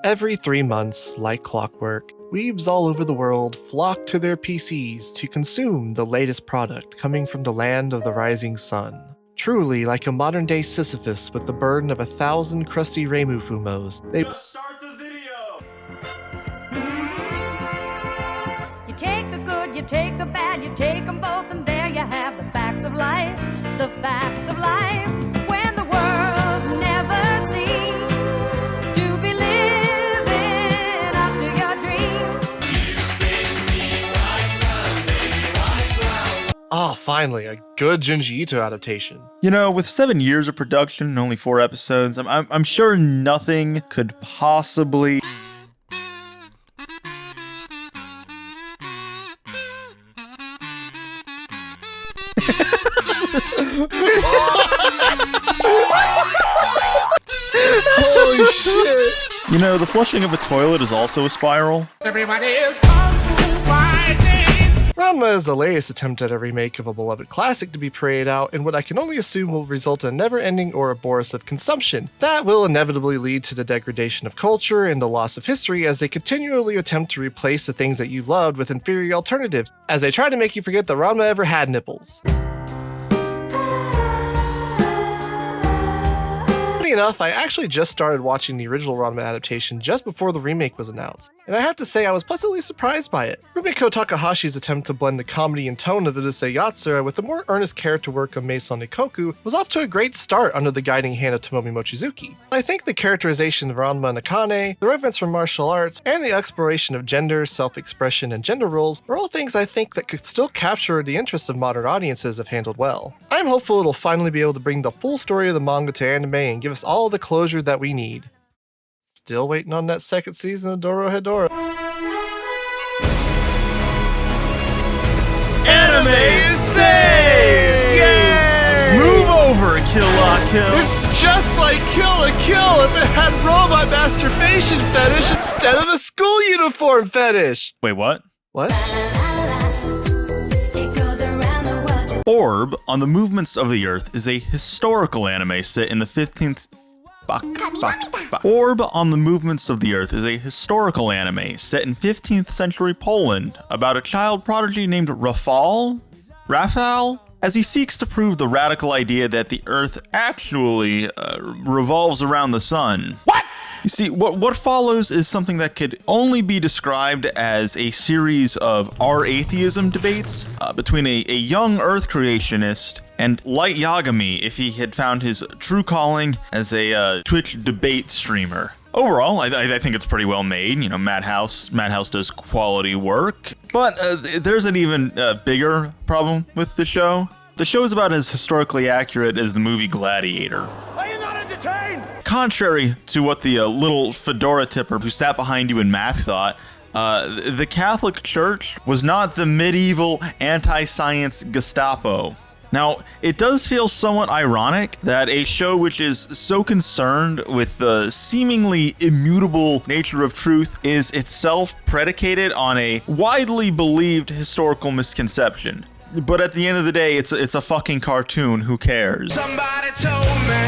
Every 3 months, like clockwork, weebs all over the world flock to their PCs to consume the latest product coming from the land of the rising sun. Truly like a modern-day Sisyphus with the burden of 1,000 crusty Reimu Fumos, they Just start the video! You take the good, you take the bad, you take them both, and there you have the facts of life, the facts of life. When the world never seems to be living up to your dreams. You spin me right round, baby, right round. Oh, finally, a good Junji Ito adaptation. You know, with 7 years of production and only 4 episodes, I'm sure nothing could possibly... Holy shit! You know, the flushing of a toilet is also a spiral. Everybody is fighting! Ranma is the latest attempt at a remake of a beloved classic to be parade out in what I can only assume will result in never-ending Ouroboros of consumption. That will inevitably lead to the degradation of culture and the loss of history as they continually attempt to replace the things that you loved with inferior alternatives, as they try to make you forget that Ranma ever had nipples. Funny enough, I actually just started watching the original Ranma adaptation just before the remake was announced, and I have to say I was pleasantly surprised by it. Rumiko Takahashi's attempt to blend the comedy and tone of the Urusei Yatsura with the more earnest character work of Meison Ikoku was off to a great start under the guiding hand of Tomomi Mochizuki. I think the characterization of Ranma and Akane, the reverence for martial arts, and the exploration of gender, self-expression, and gender roles are all things I think that could still capture the interest of modern audiences if handled well. I'm hopeful it'll finally be able to bring the full story of the manga to anime and give us all the closure that we need. Still waiting on that second season of Dorohedoro. Anime Save! Yay! Move over, Kill La Kill! It's just like Kill la Kill if it had robot masturbation fetish instead of a school uniform fetish! Wait, what? What? It goes around the world just Orb on the Movements of the Earth is a historical anime set in the 15th... Orb on the Movements of the Earth is a historical anime set in 15th century Poland about a child prodigy named Rafal, as he seeks to prove the radical idea that the Earth actually revolves around the sun. What? You see, what follows is something that could only be described as a series of R-atheism debates between a young Earth creationist and Light Yagami if he had found his true calling as a Twitch debate streamer. Overall, I think it's pretty well made. You know, Madhouse does quality work. But there's an even bigger problem with the show. The show is about as historically accurate as the movie Gladiator. Are you not entertained? Contrary to what the little fedora tipper who sat behind you in math thought, the Catholic Church was not the medieval anti-science Gestapo. Now, it does feel somewhat ironic that a show which is so concerned with the seemingly immutable nature of truth is itself predicated on a widely believed historical misconception. But at the end of the day, it's a fucking cartoon, who cares? Somebody told me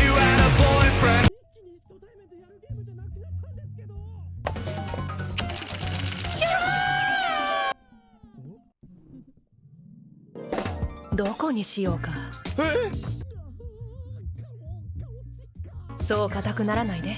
you had a boyfriend. どこにしようか。そう固くならないで。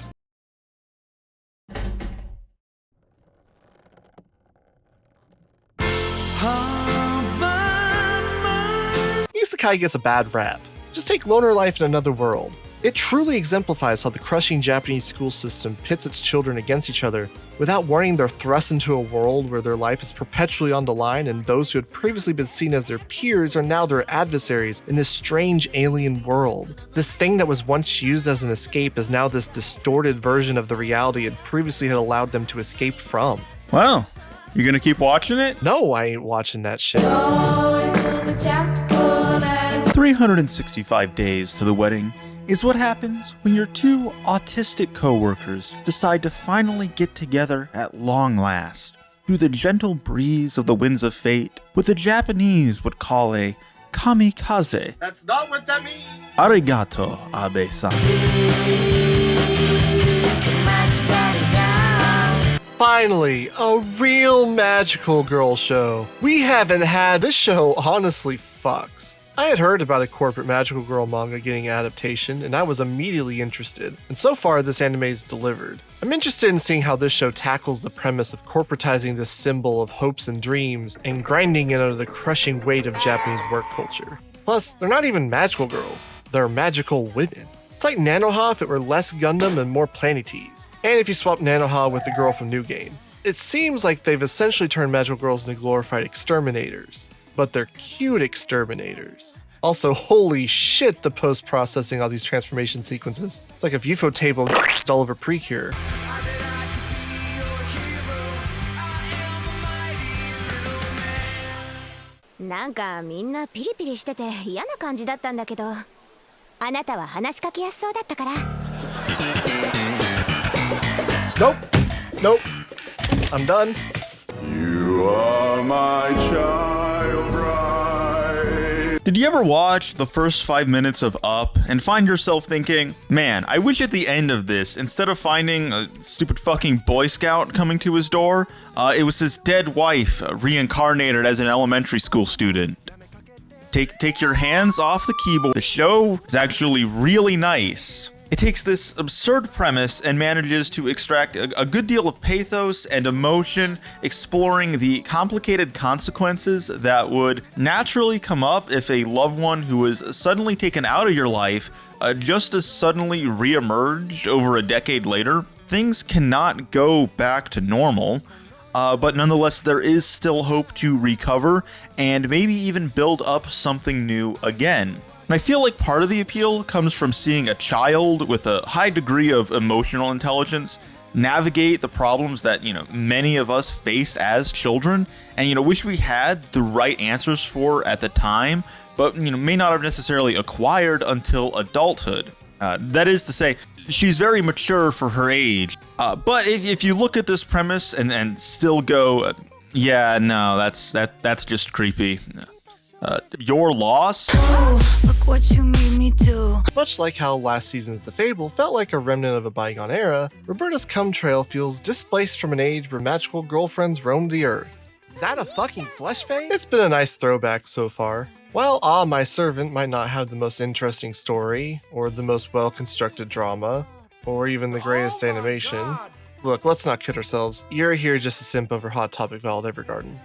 Isekai gets a bad rap. Just take Loner Life in Another World. It truly exemplifies how the crushing Japanese school system pits its children against each other. Without warning, they're thrust into a world where their life is perpetually on the line, and those who had previously been seen as their peers are now their adversaries in this strange alien world. This thing that was once used as an escape is now this distorted version of the reality it previously had allowed them to escape from. Wow, you gonna keep watching it? No, I ain't watching that shit. 365 days to the wedding is what happens when your two autistic co-workers decide to finally get together at long last, through the gentle breeze of the winds of fate, what the Japanese would call a kamikaze. That's not what that means. Arigato, Abe-san. Finally, a real magical girl show. We haven't had this show, honestly fucks. I had heard about a corporate magical girl manga getting adaptation, and I was immediately interested. And so far, this anime is delivered. I'm interested in seeing how this show tackles the premise of corporatizing this symbol of hopes and dreams and grinding it under the crushing weight of Japanese work culture. Plus, they're not even magical girls, they're magical women. It's like Nanoha if it were less Gundam and more Planetes. And if you swap Nanoha with the girl from New Game. It seems like they've essentially turned magical girls into glorified exterminators. But they're cute exterminators. Also, holy shit, the post-processing on these transformation sequences. It's like a UFO table all over Precure. なんかみんなピリピリしてて嫌な感じだったんだけど、あなたは話しかけやすそうだったから。Nope. Nope. I'm done. You are my child bride. Did you ever watch the first 5 minutes of Up and find yourself thinking, man, I wish at the end of this, instead of finding a stupid fucking Boy Scout coming to his door, it was his dead wife reincarnated as an elementary school student? Take your hands off the keyboard. The show is actually really nice. It takes this absurd premise and manages to extract a good deal of pathos and emotion, exploring the complicated consequences that would naturally come up if a loved one who was suddenly taken out of your life just as suddenly re-emerged over a decade later. Things cannot go back to normal, but nonetheless there is still hope to recover and maybe even build up something new again. And I feel like part of the appeal comes from seeing a child with a high degree of emotional intelligence navigate the problems that, many of us face as children and, wish we had the right answers for at the time, but, may not have necessarily acquired until adulthood. That is to say, she's very mature for her age. But if you look at this premise and still go, yeah, no, that's just creepy. Your loss? Oh, look what you made me do. Much like how last season's The Fable felt like a remnant of a bygone era, Roberta's Cum Trail feels displaced from an age where magical girlfriends roamed the earth. Is that a fucking flesh vein? It's been a nice throwback so far. While Ah, My Servant might not have the most interesting story, or the most well-constructed drama, or even the greatest animation, look, let's not kid ourselves, you're here just to simp over Hot Topic Violet Evergarden.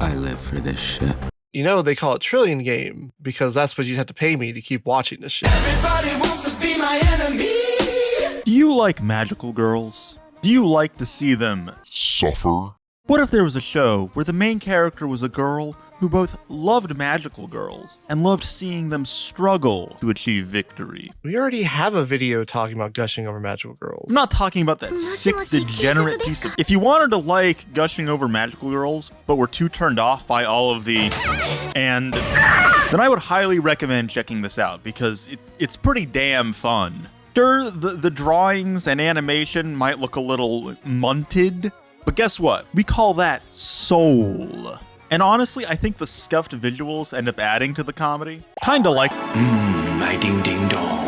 I live for this shit. They call it Trillion Game, because that's what you'd have to pay me to keep watching this shit. Everybody wants to be my enemy. Do you like magical girls? Do you like to see them Suffer. What if there was a show where the main character was a girl who both loved magical girls and loved seeing them struggle to achieve victory? We already have a video talking about gushing over magical girls. I'm not talking about that sick, degenerate piece of... If you wanted to like gushing over magical girls, but were too turned off by all of the... and... then I would highly recommend checking this out, because it's pretty damn fun. Sure, the drawings and animation might look a little munted, but guess what? We call that soul. And honestly, I think the scuffed visuals end up adding to the comedy. Kinda like... My ding ding dong.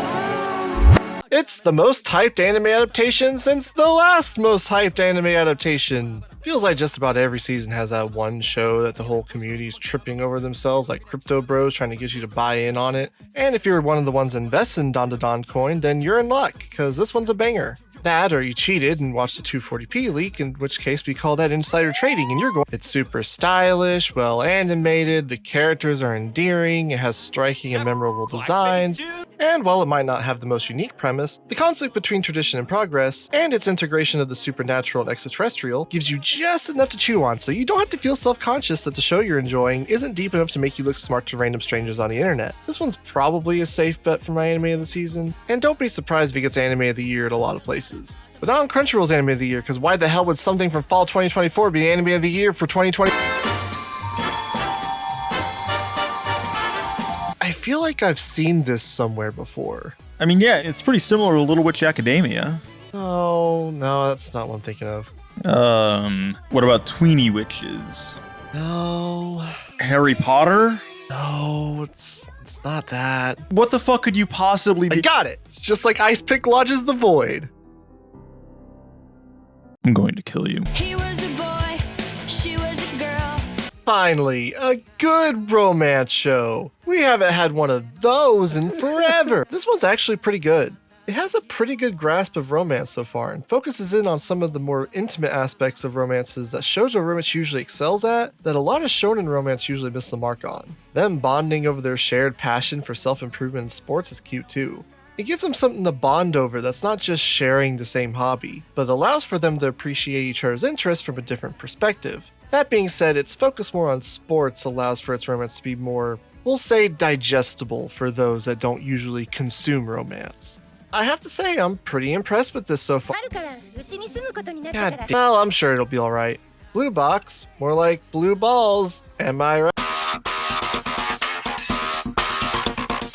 It's the most hyped anime adaptation since the last most hyped anime adaptation. Feels like just about every season has that one show that the whole community is tripping over themselves, like Crypto Bros trying to get you to buy in on it. And if you're one of the ones that invests in Don coin, then you're in luck, because this one's a banger. That, or you cheated and watched the 240p leak, in which case we call that insider trading, and you're going. It's super stylish, well animated, the characters are endearing, it has striking and memorable designs, and while it might not have the most unique premise, the conflict between tradition and progress, and its integration of the supernatural and extraterrestrial, gives you just enough to chew on, so you don't have to feel self-conscious that the show you're enjoying isn't deep enough to make you look smart to random strangers on the internet. This one's probably a safe bet for my anime of the season, and don't be surprised if it gets anime of the year at a lot of places. But not on Crunchyroll's anime of the year, because why the hell would something from fall 2024 be anime of the year for 2020? I feel like I've seen this somewhere before. I mean, yeah, it's pretty similar to Little Witch Academia. Oh, no, that's not what I'm thinking of. What about Tweeny Witches? No. Harry Potter? No, it's not that. What the fuck could you possibly I be? got it. It's just like Ice Pick lodges the void. I'm going to kill you. He was a boy, she was a girl. Finally, a good romance show. We haven't had one of those in forever. This one's actually pretty good. It has a pretty good grasp of romance so far and focuses in on some of the more intimate aspects of romances that shoujo romance usually excels at that a lot of shonen romance usually miss the mark on. Them bonding over their shared passion for self-improvement in sports is cute too. It gives them something to bond over that's not just sharing the same hobby, but allows for them to appreciate each other's interests from a different perspective. That being said, its focus more on sports allows for its romance to be more, we'll say, digestible for those that don't usually consume romance. I have to say, I'm pretty impressed with this so far. God damn. Well, I'm sure it'll be alright. Blue box, more like blue balls, am I right?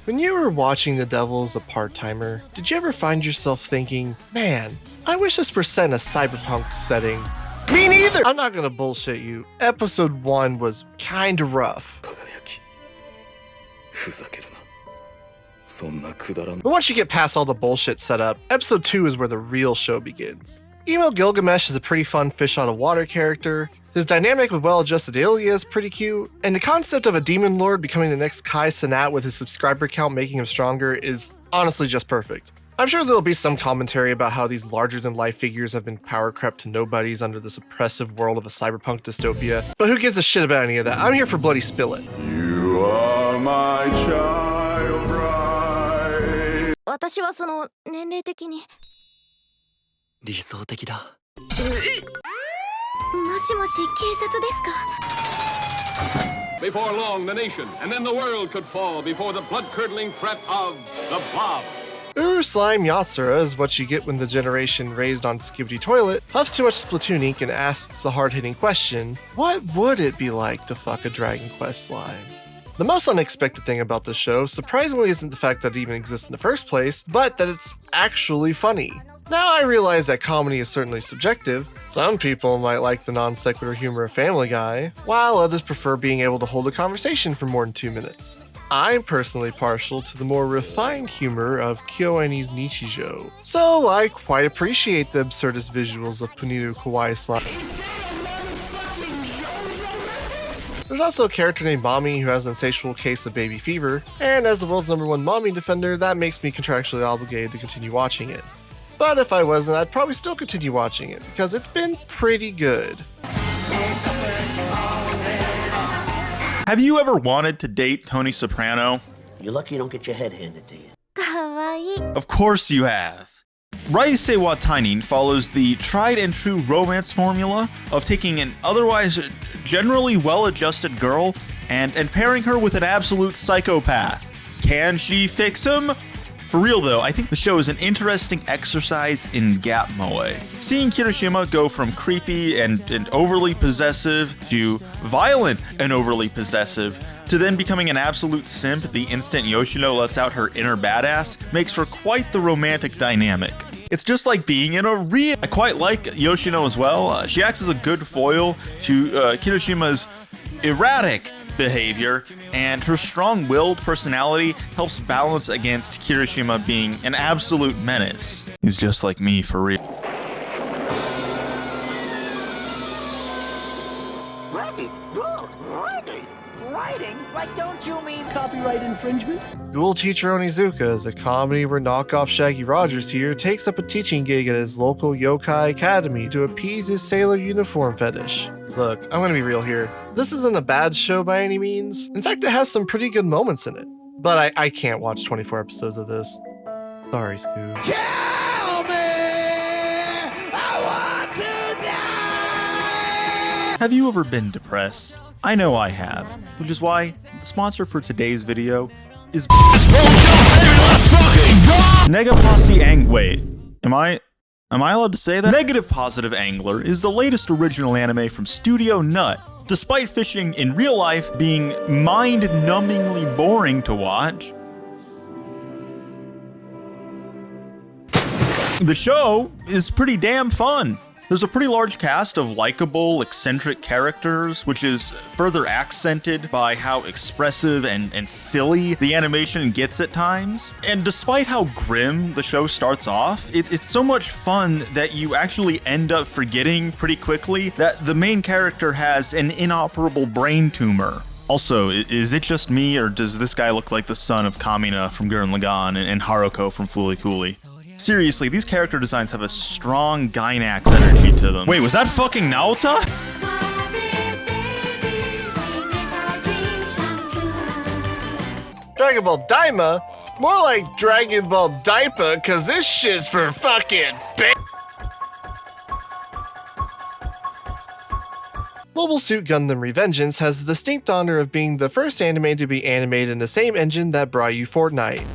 When you were watching The Devil as a part-timer, did you ever find yourself thinking, man, I wish this were set in a cyberpunk setting? Me neither! I'm not gonna bullshit you. Episode 1 was kinda rough. But once you get past all the bullshit setup, episode 2 is where the real show begins. Emo Gilgamesh is a pretty fun fish out of water character. His dynamic with well-adjusted Ilya is pretty cute, and the concept of a demon lord becoming the next Kai Cenat with his subscriber count making him stronger is honestly just perfect. I'm sure there'll be some commentary about how these larger-than-life figures have been power crept to nobodies under this oppressive world of a cyberpunk dystopia, but who gives a shit about any of that? I'm here for Bloody Spill It. You are my child bride. 私はその年齢的に理想的だ。もしもし警察ですか Before long, the nation and then the world could fall before the blood-curdling threat of the Blob. Slime Yatsura is what you get when the generation raised on Skibidi Toilet huffs too much Splatoon ink and asks the hard-hitting question, what would it be like to fuck a Dragon Quest slime? The most unexpected thing about this show, surprisingly, isn't the fact that it even exists in the first place, but that it's actually funny. Now I realize that comedy is certainly subjective. Some people might like the non-sequitur humor of Family Guy, while others prefer being able to hold a conversation for more than 2 minutes. I'm personally partial to the more refined humor of KyoAni's Nichijou, so I quite appreciate the absurdist visuals of Puniru Kawaii Slime. There's also a character named Mommy who has an insatiable case of baby fever, and as the world's #1 mommy defender, that makes me contractually obligated to continue watching it. But if I wasn't, I'd probably still continue watching it, because it's been pretty good. Have you ever wanted to date Tony Soprano? You're lucky you don't get your head handed to you. かわいい Of course you have. Raisei wa Tainin follows the tried and true romance formula of taking an otherwise generally well-adjusted girl and pairing her with an absolute psychopath. Can she fix him? For real though, I think the show is an interesting exercise in gap moe. Seeing Kirishima go from creepy and overly possessive to violent and overly possessive to then becoming an absolute simp the instant Yoshino lets out her inner badass makes for quite the romantic dynamic. It's just like being in a real... I quite like Yoshino as well. She acts as a good foil to Kirishima's erratic behavior, and her strong-willed personality helps balance against Kirishima being an absolute menace. He's just like me for real. Writing? Like, don't you mean copyright infringement? Dual Teacher Onizuka is a comedy where knockoff Shaggy Rogers here takes up a teaching gig at his local yokai academy to appease his sailor uniform fetish. Look, I'm gonna be real here. This isn't a bad show by any means. In fact, it has some pretty good moments in it. But I can't watch 24 episodes of this. Sorry, Scoo. Kill me! I want to die! Have you ever been depressed? I know I have, which is why the sponsor for today's video is Wait, am I allowed to say that? Negative Positive Angler is the latest original anime from Studio Nut. Despite fishing in real life being mind-numbingly boring to watch, the show is pretty damn fun. There's a pretty large cast of likable, eccentric characters, which is further accented by how expressive and silly the animation gets at times. And despite how grim the show starts off, it's so much fun that you actually end up forgetting pretty quickly that the main character has an inoperable brain tumor. Also, is it just me, or does this guy look like the son of Kamina from Gurren Lagann and Haruko from Fooly Cooly? Seriously, these character designs have a strong Gainax energy to them. Wait, was that fucking Naota? Dragon Ball Daima? More like Dragon Ball Diaper, cause this shit's for fucking Mobile Suit Gundam Revengeance has the distinct honor of being the first anime to be animated in the same engine that brought you Fortnite.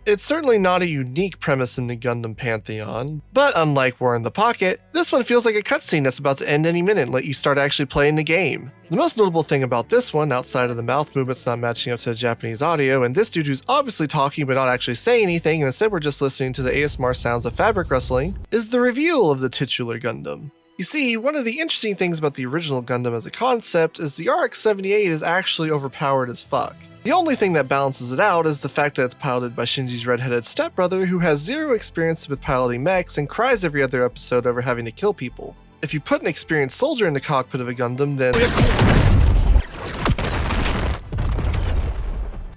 It's certainly not a unique premise in the Gundam pantheon, but unlike War in the Pocket, this one feels like a cutscene that's about to end any minute and let you start actually playing the game. The most notable thing about this one, outside of the mouth movements not matching up to the Japanese audio, and this dude who's obviously talking but not actually saying anything, and instead we're just listening to the ASMR sounds of fabric rustling, is the reveal of the titular Gundam. You see, one of the interesting things about the original Gundam as a concept is the RX-78 is actually overpowered as fuck. The only thing that balances it out is the fact that it's piloted by Shinji's redheaded stepbrother who has zero experience with piloting mechs and cries every other episode over having to kill people. If you put an experienced soldier in the cockpit of a Gundam, then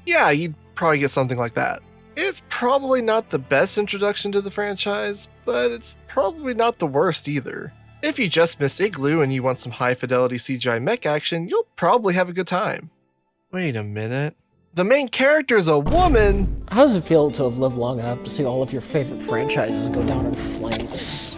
yeah, you'd probably get something like that. It's probably not the best introduction to the franchise, but it's probably not the worst either. If you just missed Igloo and you want some high-fidelity CGI mech action, you'll probably have a good time. Wait a minute. The main character's a woman? How does it feel to have lived long enough to see all of your favorite franchises go down in flames?